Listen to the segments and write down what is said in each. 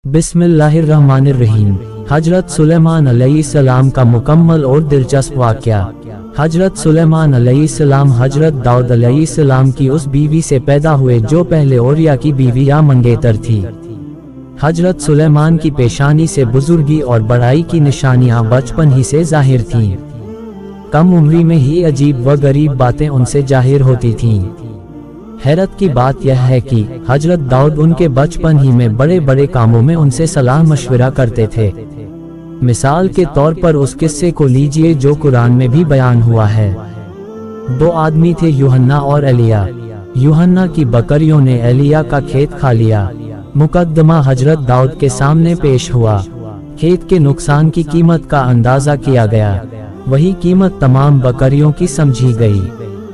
बिस्मिल्लाहिर्रहमानिर्रहीम। हजरत सुलेमान अलैहिस्सलाम का मुकम्मल और दिलचस्प वाक़या। हजरत सुलेमान अलैहिस्सलाम हजरत दाऊद अलैहिस्सलाम की उस बीवी से पैदा हुए जो पहले ओरिया की बीवी या मंगेतर थी। हजरत सुलेमान की पेशानी से बुजुर्गी और बड़ाई की निशानियां बचपन ही से जाहिर थीं। कम उम्री में ही अजीब व गरीब बातें उनसे जाहिर होती थीं। हैरत की बात यह है कि हजरत दाऊद उनके बचपन ही में बड़े बड़े कामों में उनसे सलाह मशवरा करते थे। मिसाल के तौर पर उस किस्से को लीजिए जो कुरान में भी बयान हुआ है। दो आदमी थे, यूहन्ना और एलिया। यूहन्ना की बकरियों ने एलिया का खेत खा लिया। मुकद्दमा हजरत दाऊद के सामने पेश हुआ। खेत के नुकसान की कीमत का अंदाजा किया गया। वही कीमत तमाम बकरियों की समझी गई।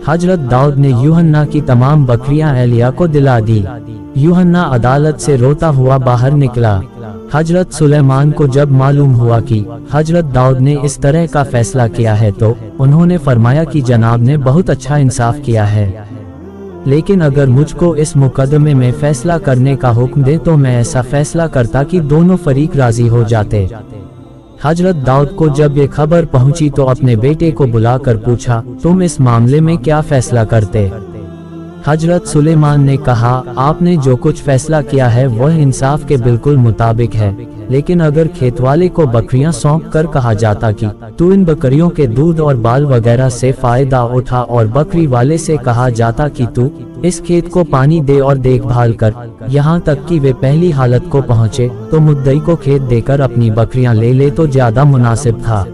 हजरत दाऊद ने यूहन्ना की तमाम बकरियां एलिया को दिला दी। यूहन्ना अदालत से रोता हुआ बाहर निकला। हजरत सुलेमान को जब मालूम हुआ कि हजरत दाऊद ने इस तरह का फैसला किया है तो उन्होंने फरमाया कि जनाब ने बहुत अच्छा इंसाफ किया है, लेकिन अगर मुझको इस मुकदमे में फैसला करने का हुक्म दे तो मैं ऐसा फैसला करता कि दोनों फरीक राजी हो जाते। हजरत दाऊद को जब ये खबर पहुंची तो अपने बेटे को बुलाकर पूछा, तुम इस मामले में क्या फैसला करते? हजरत सुलेमान ने कहा, आपने जो कुछ फैसला किया है वह इंसाफ के बिल्कुल मुताबिक है, लेकिन अगर खेतवाले को बकरियां सौंप कर कहा जाता कि तू इन बकरियों के दूध और बाल वगैरह से फायदा उठा और बकरी वाले से कहा जाता कि तू इस खेत को पानी दे और देखभाल कर यहाँ तक कि वे पहली हालत को पहुँचे, तो मुद्दई को खेत देकर अपनी बकरियां ले ले तो ज्यादा मुनासिब था।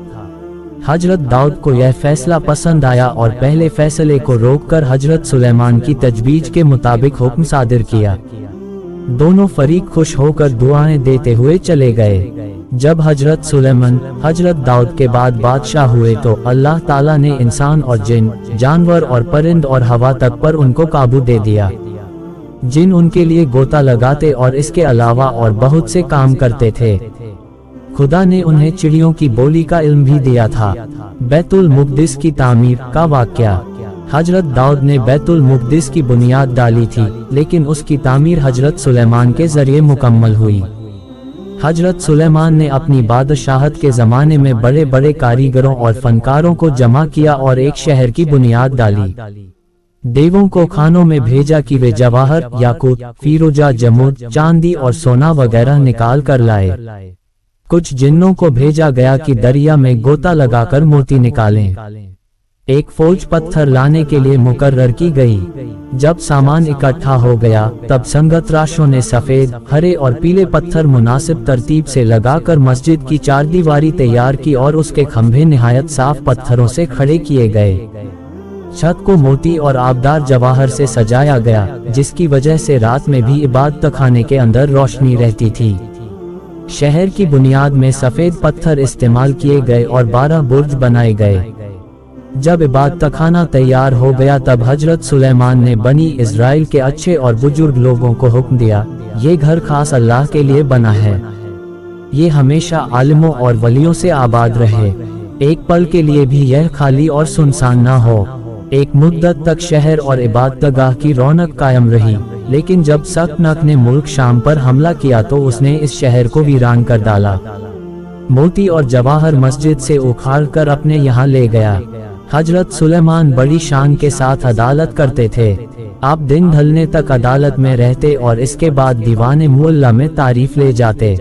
हजरत दाऊद को यह फैसला पसंद आया और पहले फैसले को रोककर हजरत सुलेमान की तजवीज के मुताबिक हुक्म सादिर किया। दोनों फरीक खुश होकर दुआएं देते हुए चले गए। जब हजरत सुलेमान हजरत दाऊद के बाद बादशाह हुए तो अल्लाह ताला ने इंसान और जिन, जानवर और परिंद और हवा तक पर उनको काबू दे दिया। जिन उनके लिए गोता लगाते और इसके अलावा और बहुत से काम करते थे। खुदा ने उन्हें चिड़ियों की बोली का इल्म भी दिया था। बैतुल मुक़द्दिस की तामीर का वाक़या। हजरत दाऊद ने बैतुल मुक़द्दिस की बुनियाद डाली थी, लेकिन उसकी तामीर हजरत सुलेमान के जरिए मुकम्मल हुई। हजरत सुलेमान ने अपनी बादशाहत के ज़माने में बड़े बड़े कारीगरों और फनकारों को जमा किया और एक शहर की बुनियाद डाली। देवों को खानों में भेजा कि वे जवाहर, याकूत, फीरोजा, जमुद, चांदी और सोना वगैरह निकाल कर लाए। कुछ जिन्नों को भेजा गया कि दरिया में गोता लगाकर मोती निकालें। एक फौज पत्थर लाने के लिए मुकर्रर की गई। जब सामान इकट्ठा हो गया तब संगतराशों ने सफेद, हरे और पीले पत्थर मुनासिब तरतीब से लगाकर मस्जिद की चारदीवारी तैयार की और उसके खंभे निहायत साफ पत्थरों से खड़े किए गए। छत को मोती और आबदार जवाहर से सजाया गया, जिसकी वजह से रात में भी इबादत खाने के अंदर रोशनी रहती थी। शहर की बुनियाद में सफेद पत्थर इस्तेमाल किए गए और 12 बुर्ज बनाए गए। जब इबादत खाना तैयार हो गया तब हजरत सुलेमान ने बनी इज़राइल के अच्छे और बुजुर्ग लोगों को हुक्म दिया, ये घर खास अल्लाह के लिए बना है, ये हमेशा आलिमों और वलियों से आबाद रहे, एक पल के लिए भी यह खाली और सुनसान ना हो। एक मुद्दत तक शहर और इबादतगाह की रौनक कायम रही, लेकिन जब सकनक ने मुल्क शाम पर हमला किया तो उसने इस शहर को वीरान कर डाला। मोती और जवाहर मस्जिद से उखाड़ कर अपने यहाँ ले गया। हजरत सुलेमान बड़ी शान के साथ अदालत करते थे। आप दिन ढलने तक अदालत में रहते और इसके बाद दीवाने मुअल्ला में तारीफ ले जाते।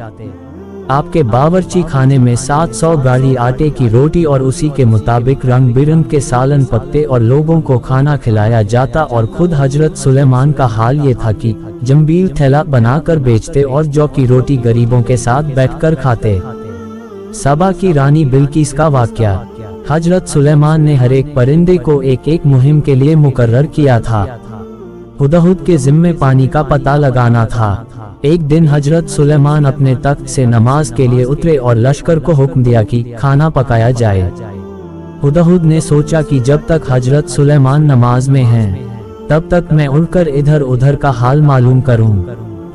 आपके बावर्ची खाने में 700 गाड़ी आटे की रोटी और उसी के मुताबिक रंग बिरंग के सालन पकते और लोगों को खाना खिलाया जाता, और खुद हजरत सुलेमान का हाल ये था कि जंबील थैला बनाकर बेचते और जौ की रोटी गरीबों के साथ बैठकर खाते। सबा की रानी बिल्किस का वाक़या। हजरत सुलेमान ने हर एक परिंदे को एक एक मुहिम के लिए मुकर्रर किया था। हुदहुद के जिम्मे पानी का पता लगाना था। एक दिन हजरत सुलेमान अपने तख्त से नमाज के लिए उतरे और लश्कर को हुक्म दिया कि खाना पकाया जाए। हुदहुद ने सोचा कि जब तक हजरत सुलेमान नमाज में हैं, तब तक मैं उड़कर इधर उधर का हाल मालूम करूं।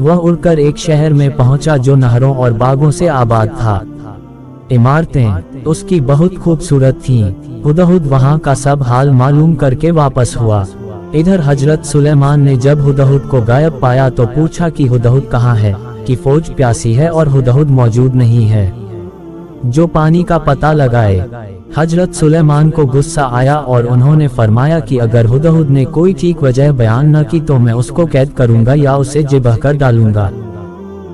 वह उड़कर एक शहर में पहुंचा जो नहरों और बागों से आबाद था। इमारतें उसकी बहुत खूबसूरत थीं। हुदहुद वहां का सब हाल मालूम करके वापस हुआ। इधर हजरत सुलेमान ने जब हुदहुद को गायब पाया तो पूछा कि हुदहुद कहाँ है। कि फौज प्यासी है और हुदहुद मौजूद नहीं है, जो पानी का पता लगाए। हजरत सुलेमान को गुस्सा आया और उन्होंने फरमाया कि अगर हुदहुद ने कोई ठीक वजह बयान न की तो मैं उसको कैद करूंगा या उसे जिबह कर डालूंगा।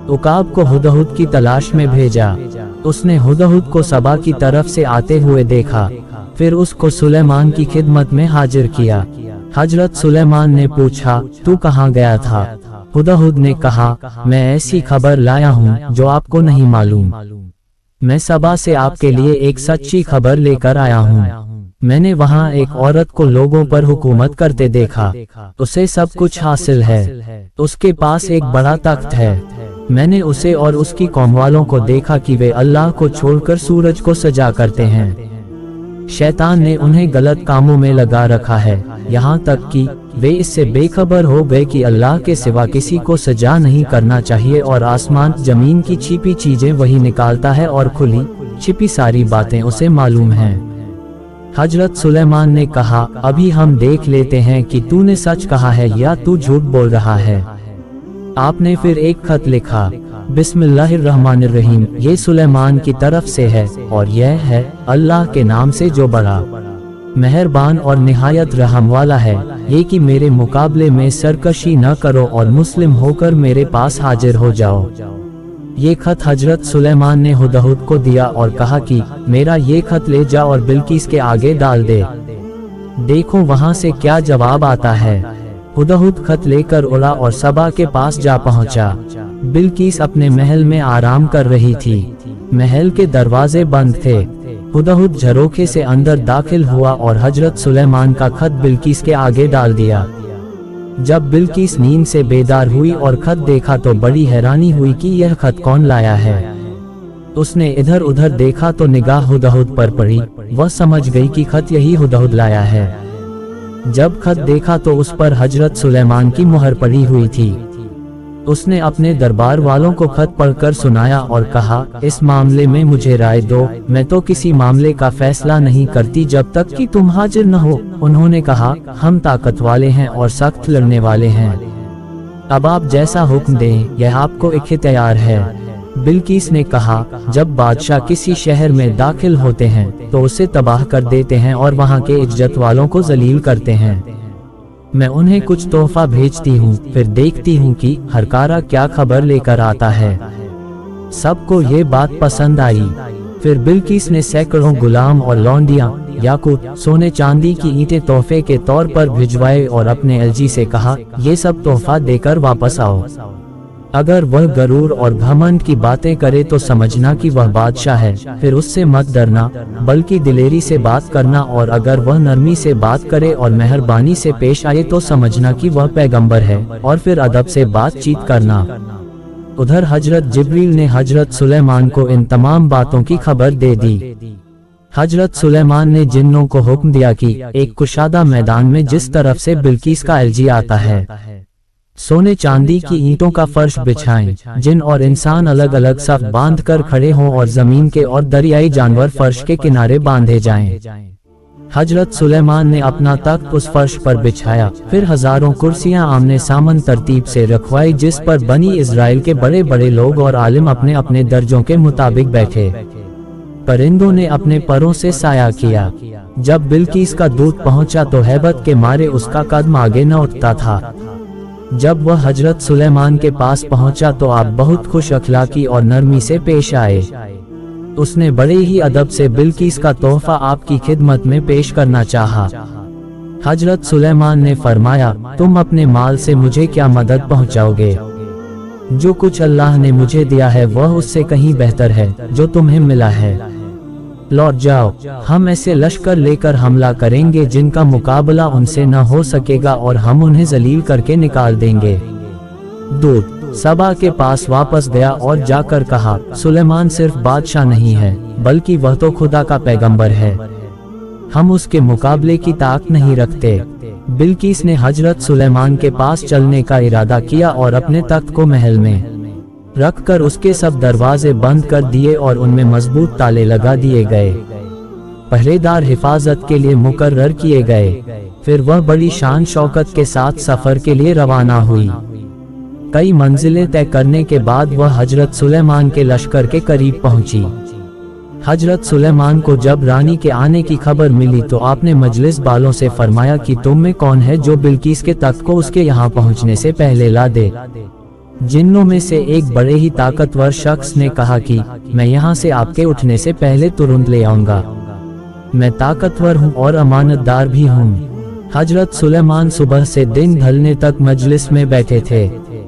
उकाब को हुदहुद की तलाश में भेजा। उसने हुदहुद को सबा की तरफ से आते हुए देखा, फिर उसको सुलेमान की खिदमत में हाजिर किया। हजरत सुलेमान ने पूछा, तू कहाँ गया था? हुदहुद ने कहा, मैं ऐसी खबर लाया हूँ जो आपको नहीं मालूम। मैं सबा से आपके लिए एक सच्ची खबर लेकर आया हूँ। मैंने वहाँ एक औरत को लोगों पर हुकूमत करते देखा। उसे सब कुछ हासिल है। उसके पास एक बड़ा तख्त है। मैंने उसे और उसकी कौम वालों को देखा कि वे अल्लाह को छोड़कर सूरज को सजा करते हैं। शैतान ने उन्हें गलत कामों में लगा रखा है, यहाँ तक कि वे इससे बेखबर हो गए कि अल्लाह के सिवा किसी को सजा नहीं करना चाहिए और आसमान जमीन की छिपी चीजें वही निकालता है और खुली छिपी सारी बातें उसे मालूम हैं। हजरत सुलेमान ने कहा, अभी हम देख लेते हैं कि तूने सच कहा है या तू झूठ बोल रहा है। आपने फिर एक खत लिखा, बिस्मिल्लाहिर्रहमानिर्रहीम, ये सुलेमान की तरफ से है और यह है अल्लाह के नाम से जो बड़ा मेहरबान और निहायत रहम वाला है, ये कि मेरे मुकाबले में सरकशी न करो और मुस्लिम होकर मेरे पास हाजिर हो जाओ। ये खत हजरत सुलेमान ने हुदहुद को दिया और कहा कि मेरा ये खत ले जा और बिल्किस के आगे डाल दे, देखो वहाँ से क्या जवाब आता है। हुदहुद खत लेकर उड़ा और सबा के पास जा पहुँचा। बिल्किस अपने महल में आराम कर रही थी। महल के दरवाजे बंद थे। हुदहुद झरोखे से अंदर दाखिल हुआ और हजरत सुलेमान का खत बिल्किस के आगे डाल दिया। जब बिल्किस नींद से बेदार हुई और खत देखा तो बड़ी हैरानी हुई कि यह खत कौन लाया है। उसने इधर उधर देखा तो निगाह हुदहुद पर पड़ी। वह समझ गई कि खत यही हुदहुद लाया है। जब खत देखा तो उस पर हजरत सुलेमान की मुहर पड़ी हुई थी। उसने अपने दरबार वालों को खत पढ़कर सुनाया और कहा, इस मामले में मुझे राय दो, मैं तो किसी मामले का फैसला नहीं करती जब तक कि तुम हाजिर न हो। उन्होंने कहा, हम ताकत वाले हैं और सख्त लड़ने वाले हैं, अब आप जैसा हुक्म दें यह आपको इख्तियार है। बिल्किस ने कहा, जब बादशाह किसी शहर में दाखिल होते हैं तो उसे तबाह कर देते हैं और वहाँ के इज्जत वालों को जलील करते हैं। मैं उन्हें कुछ तोहफा भेजती हूँ, फिर देखती हूँ कि हरकारा क्या खबर लेकर आता है। सबको ये बात पसंद आई। फिर बिल्किस ने सैकड़ों गुलाम और लौंडियाँ, याकूत, सोने चांदी की ईंटें तोहफे के तौर पर भिजवाए और अपने एलजी से कहा, ये सब तोहफा देकर वापस आओ। अगर वह गरूर और घमंड की बातें करे तो समझना कि वह बादशाह है, फिर उससे मत डरना, बल्कि दिलेरी से बात करना, और अगर वह नरमी से बात करे और मेहरबानी से पेश आए तो समझना कि वह पैगंबर है, और फिर अदब से बातचीत करना। उधर हजरत जिब्रील ने हजरत सुलेमान को इन तमाम बातों की खबर दे दी। हजरत सुलेमान ने जिन्नों को हुक्म दिया कि एक कुशादा मैदान में जिस तरफ से बिल्किस का एलजी आता है, सोने चांदी की ईंटों का फर्श बिछाएं। जिन और इंसान अलग अलग सफ बांध कर खड़े हों और जमीन के और दरियाई जानवर फर्श के किनारे बांधे जाएं। हजरत सुलेमान ने अपना तख्त उस फर्श पर बिछाया, फिर हजारों कुर्सियां आमने सामन तरतीब से रखवाई जिस पर बनी इजराइल के बड़े बड़े लोग और आलिम अपने अपने दर्जों के मुताबिक बैठे। परिंदों ने अपने परों से साया किया। जब बिल्किस का दूत पहुंचा तो हैबत के मारे उसका कदम आगे न उठता था। जब वह हजरत सुलेमान के पास पहुंचा तो आप बहुत खुश अखलाकी और नरमी से पेश आए। उसने बड़े ही अदब से बिल्किस का तोहफा आपकी खिदमत में पेश करना चाहा। हजरत सुलेमान ने फरमाया, तुम अपने माल से मुझे क्या मदद पहुंचाओगे? जो कुछ अल्लाह ने मुझे दिया है वह उससे कहीं बेहतर है जो तुम्हें मिला है। लौट जाओ, हम ऐसे लश्कर लेकर हमला करेंगे जिनका मुकाबला उनसे न हो सकेगा और हम उन्हें जलील करके निकाल देंगे। दूत सबा के पास वापस गया और जाकर कहा, सुलेमान सिर्फ बादशाह नहीं है बल्कि वह तो खुदा का पैगंबर है, हम उसके मुकाबले की ताकत नहीं रखते। बिल्किस ने हजरत सुलेमान के पास चलने का इरादा किया और अपने तख्त को महल में रखकर उसके सब दरवाजे बंद कर दिए और उनमें मजबूत ताले लगा दिए गए। पहरेदार हिफाजत के लिए मुकर्रर किए गए। फिर वह बड़ी शान शौकत के साथ सफर के लिए रवाना हुई। कई मंजिलें तय करने के बाद वह हजरत सुलेमान के लश्कर के करीब पहुंची। हजरत सुलेमान को जब रानी के आने की खबर मिली तो आपने मजलिस वालों से फरमाया कि तुम में कौन है जो बिल्किस के तख्त को उसके यहाँ पहुँचने से पहले ला दे। जिन्नों में से एक बड़े ही ताकतवर शख्स ने कहा कि मैं यहाँ से आपके उठने से पहले तुरंत ले आऊंगा, मैं ताकतवर हूँ और अमानतदार भी हूँ। हजरत सुलेमान सुबह से दिन ढलने तक मजलिस में बैठे थे।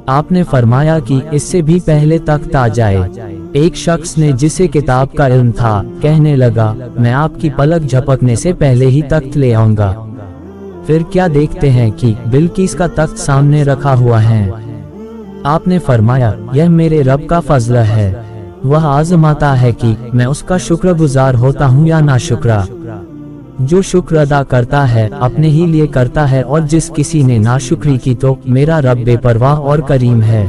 आपने फरमाया कि इससे भी पहले तख्त आ जाए। एक शख्स ने जिसे किताब का इल्म था कहने लगा, मैं आपकी पलक झपकने से पहले ही तख्त ले आऊंगा। फिर क्या देखते हैं कि बिल्किस का तख्त सामने रखा हुआ है। आपने फरमाया, यह मेरे रब का फजल है, वह आजमाता है कि मैं उसका शुक्रगुजार होता हूँ या नाशुक्रा। जो शुक्र अदा करता है अपने ही लिए करता है, और जिस किसी ने नाशुक्री की तो मेरा रब बेपरवाह और करीम है।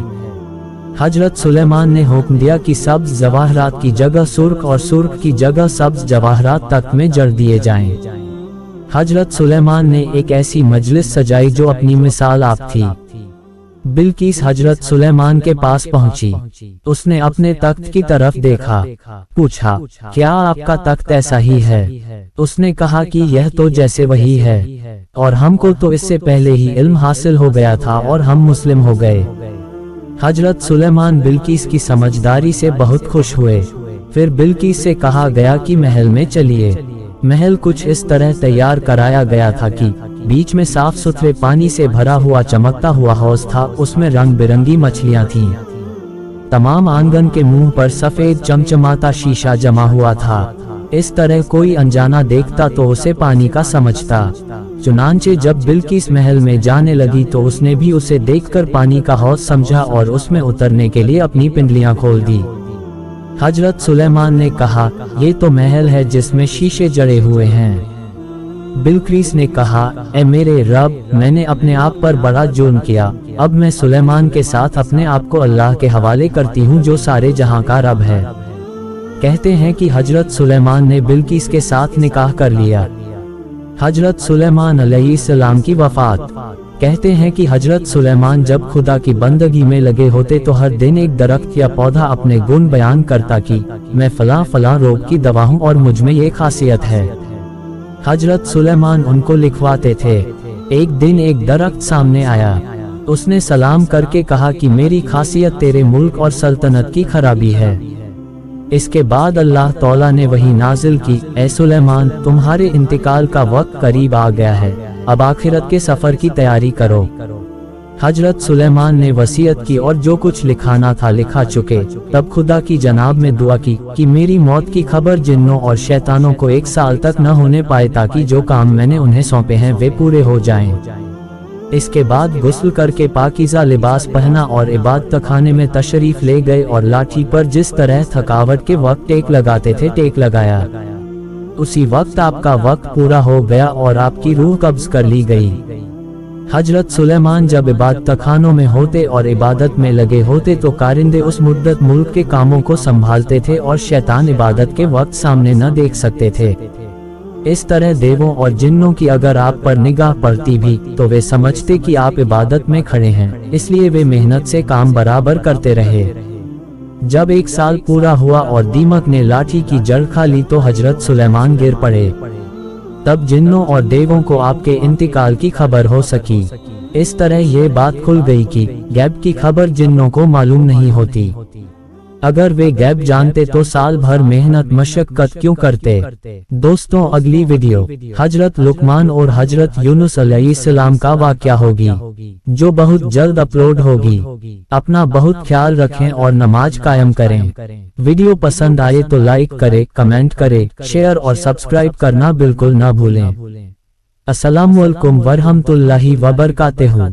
हजरत सुलेमान ने हुक्म दिया कि सब्ज जवाहरात की जगह सुर्ख और सुर्ख की जगह सब्ज जवाहरात तख्त में जड़ दिए जाएं। हजरत सुलेमान ने एक ऐसी मजलिस सजाई जो अपनी मिसाल आप थी। बिल्किस हजरत सुलेमान के पास पहुंची। उसने अपने तख्त की तरफ देखा, पूछा, क्या आपका तख्त ऐसा ही है? उसने कहा कि यह तो जैसे वही है, और हमको तो इससे पहले ही इल्म हासिल हो गया था और हम मुस्लिम हो गए। हजरत सुलेमान बिल्किस की समझदारी से बहुत खुश हुए। फिर बिल्किस से कहा गया कि महल में चलिए। महल कुछ इस तरह तैयार कराया गया था कि बीच में साफ सुथरे पानी से भरा हुआ चमकता हुआ हौज था, उसमें रंग बिरंगी मछलियां थीं। तमाम आंगन के मुंह पर सफेद चमचमाता शीशा जमा हुआ था। इस तरह कोई अनजाना देखता तो उसे पानी का समझता। चुनांचे जब बिल्किस महल में जाने लगी तो उसने भी उसे देखकर पानी का हौज समझा और उसमें उतरने के लिए अपनी पिंडलियां खोल दी। हजरत सुलेमान ने कहा, ये तो महल है जिसमें शीशे जड़े हुए हैं। बिल्किस ने कहा, ए मेरे रब, मैंने अपने आप पर बड़ा जुर्म किया। अब मैं सुलेमान के साथ अपने आप को अल्लाह के हवाले करती हूँ जो सारे जहां का रब है। कहते हैं कि हजरत सुलेमान ने बिल्किस के साथ निकाह कर लिया। हजरत सुलेमान अलैहिस्सलाम की वफात। कहते हैं कि हजरत सुलेमान जब खुदा की बंदगी में लगे होते तो हर दिन एक दरख्त या पौधा अपने गुण बयान करता कि मैं फलां फलां रोग की दवा हूँ और मुझ में ये खासियत है। हजरत सुलेमान उनको लिखवाते थे। एक दिन एक दरख्त सामने आया। उसने सलाम करके कहा कि मेरी खासियत तेरे मुल्क और सल्तनत की खराबी है। इसके बाद अल्लाह तौला ने वही नाजिल की, ए सुलेमान, तुम्हारे इंतकाल का वक्त करीब आ गया है, अब आखिरत के सफर की तैयारी करो। हजरत सुलेमान ने वसीयत की और जो कुछ लिखाना था लिखा चुके। तब खुदा की जनाब में दुआ की कि मेरी मौत की खबर जिन्नों और शैतानों को 1 साल तक न होने पाए, ताकि जो काम मैंने उन्हें सौंपे हैं वे पूरे हो जाएं। इसके बाद गुस्ल करके पाकीज़ा लिबास पहना और इबादत खाने में तशरीफ ले गए और लाठी पर जिस तरह थकावट के वक्त टेक लगाते थे टेक लगाया। उसी वक्त आपका वक्त पूरा हो गया और आपकी रूह कब्ज कर ली गई। हजरत सुलेमान जब इबादत खानों में होते और इबादत में लगे होते तो कारिंदे उस मुद्दत मुल्क के कामों को संभालते थे और शैतान इबादत के वक्त सामने न देख सकते थे। इस तरह देवों और जिन्नों की अगर आप पर निगाह पड़ती भी तो वे समझते कि आप इबादत में खड़े हैं, इसलिए वे मेहनत से काम बराबर करते रहे। जब 1 साल पूरा हुआ और दीमक ने लाठी की जड़ खा ली तो हजरत सुलेमान गिर पड़े। तब जिन्नों और देवों को आपके इंतकाल की खबर हो सकी। इस तरह ये बात खुल गई कि गैब की खबर जिन्नों को मालूम नहीं होती। अगर वे गैब जानते तो साल भर मेहनत मशक्कत क्यों करते। दोस्तों, अगली वीडियो हजरत लुकमान और हजरत यूनुस अलैहिस्सलाम का वाक़या होगी, जो बहुत जल्द अपलोड होगी। अपना बहुत ख्याल रखें और नमाज कायम करें। वीडियो पसंद आए तो लाइक करें, कमेंट करें, शेयर और सब्सक्राइब करना बिल्कुल ना भूलें। अस्सलामुअलैकुम वरहमतुल्लाहि वबरकातुहू।